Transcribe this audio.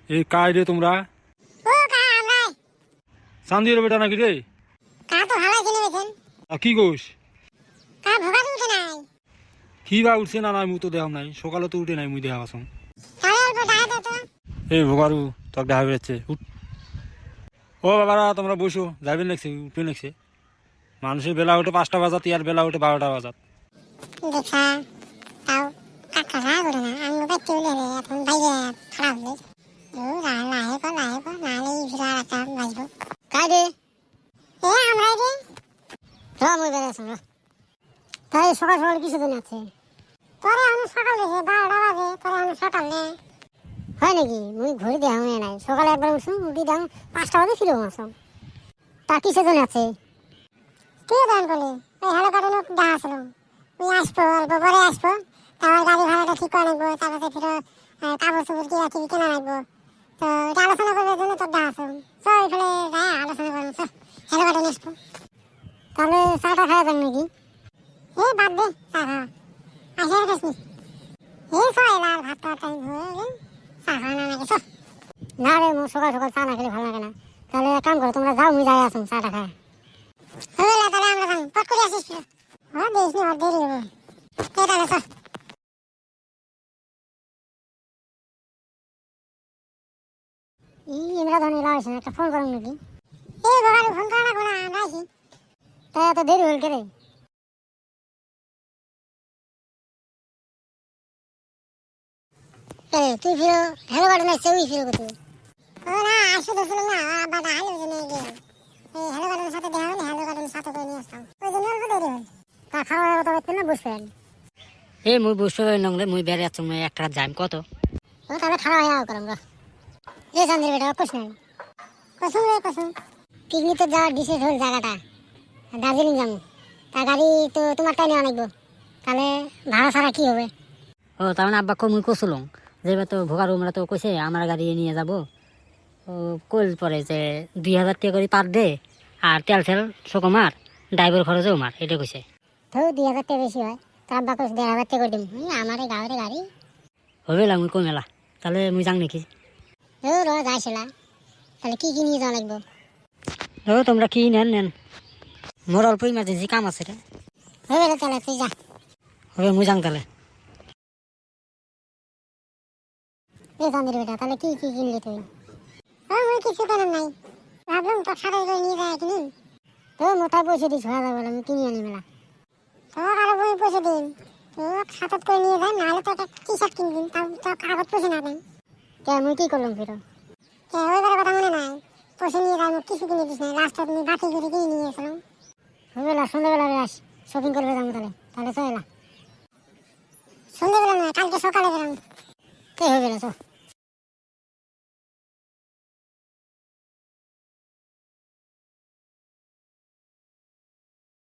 এই কাই রে তোমরা? ও কা আমরাই চান্দির বেটা নাকি রে? কা তো ভালো চিনে বেছেন কি কোষ? কা ভোগা উঠে নাই কি বা উঠছে না নাই মুই তো দেখাম নাই, সকালে তো উঠে নাই মুই দেখা পাচ্ছ। তাহলে অল্প ডাহে দাও তো। এই ভোগারু তোর দেখা বেড়াচ্ছে, উঠ। ও বাবারা তোমরা বসো, যাবেন লাগছে উঠবে লাগছে। মানুষের বেলা ওঠে 5টা বাজাত, ইয়ার বেলা ওঠে 12টা বাজাত। দেখা তাও কাকা রাগ করে না আমি বাইতে উঠে এখন বাইরে খারাপ হলে ও লাহে কর নাহলে ফিরা রাখা বাজবো কাই রে এ আমরাই রে রাম হয়ে গেছে না তাই সকাল সকাল কিছু দিন আছে পরে আমি সকাল দেখে 12টা বাজে পরে আমি সকাল নে হয় নাকি মুই ঘড়ি দেওয়া হয় নাই সকালে একবার উঠছো উঠি দাম 5টা বাজে ফিরে আসো তা কিসে দিন আছে কে দান করলে ওই হ্যালো কাটানো দেখা আসলো তুই আসবো অল্প পরে আসবো তারপর গাড়ি ভাড়াটা ঠিক করে রাখবো তারপরে ফিরে কাগজ চুপড় কি আছে কেনা রাখবো তো এটা আলোচনা করবার জন্য তোর দেখা আসো চ ওইখানে যাই আলোচনা করবো চ হ্যালো কাটানো আসবো তাহলে চাটা খাওয়া যান নাকি এই বাদ দে চা খাওয়া আসে খাসনি এই ছয়লা ভাত খাওয়ার টাইম হয়ে গেল চা খাওয়া না নাকি চ না রে মোর সকাল সকাল চা না খেলে ভালো লাগে না তাহলে এক কাম করো তোমরা যাও মুই যাই আসুন চাটা খাওয়া হয়ে তাহলে আমরা যাই পট করে আসিস হ্যাঁ দেখিস নি আর দেরি হবো তাহলে চ ইন্দ্রাধনী লাগাইছে একটা ফোন করুন নাকি এই বাবার ফোন করা না আমরা আছি তাই এত দেরি হল কে রে তুই ফিরো হ্যালো গার্ডেন আসছে ওই ফিরো তুই ও না আসে দেখছিল না বাবা হালো জন্য গেল এই হ্যালো গার্ডেনের সাথে দেখা হলে হ্যালো গার্ডেনের সাথে করে নিয়ে আসতাম ওই জন্য অল্প দেরি হল তা খাওয়া কথা বলতে না বসবেন এই মুই বুঝতে পারি না মুই বেড়ে যাচ্ছি মুই একটা যাইম কত ও তাহলে খাওয়া হয়ে করম গা এ চান্দির বেটা কোশ নাই কসম রে কসম পিকনিকে যাওয়ার বিশেষ হল জায়গাটা দার্জিলিং যাবো তা গাড়ি তো তোমারটাই নেওয়া লাগবো তাহলে ভাড়া ছাড়া কি হবে ও তার মানে আব্বা মুই কছিলাম যে এবার তো ভোগার আমরা তো কইছে আমার গাড়ি নিয়ে যাব ও কইল পরে যে 2000 টাকা করে পার দে আর তেল তেল সকমার ড্রাইভার খরচও মার এটা কইছে তো 2000 টাকা বেশি হয় তার আব্বা কইছে 1500 টাকা করে দিম আমার এই গাঁয়ের গাড়ি হবে লা মুই কমেলা তাহলে মুই যাং নাকি ও র যাইছিলা তাহলে কি নিয়ে যাওয়া লাগবো ও তোমরা কি নেন নেন মোর অল্প ইমার্জেন্সি কাম আছে রে হবে রে তাহলে তুই যা হবে মুই যাং তাহলে এ চান্দির বেটা তাহলে কি কিনলি তুই মুই কিছু কেনার নাই ভাবলাম তোর সাথে করে নিয়ে যায় কিনি তো মোটাই পয়সা দিস হয়ে যাবে আমি কিনে আনি মেলা তোর আরো বই পয়সা দিন তোর সাথে করে নিয়ে যায় নাহলে তো একটা টি শার্ট কিনবিন তাও তো কাগজ পয়সা না দেন কে মুই কি করলাম ফিরো কে ওই কথা মনে নাই পয়সা নিয়ে যায় কিছু কিনে দিস না লাস্টে তুমি বাকি করে কিনে নিয়ে গেছিলাম সন্ধ্যাবেলা সন্ধ্যাবেলা আস শপিং করবে যাবো তাহলে তাহলে চলা সন্ধ্যাবেলা নয় কালকে সকালে গেলাম কে হবে না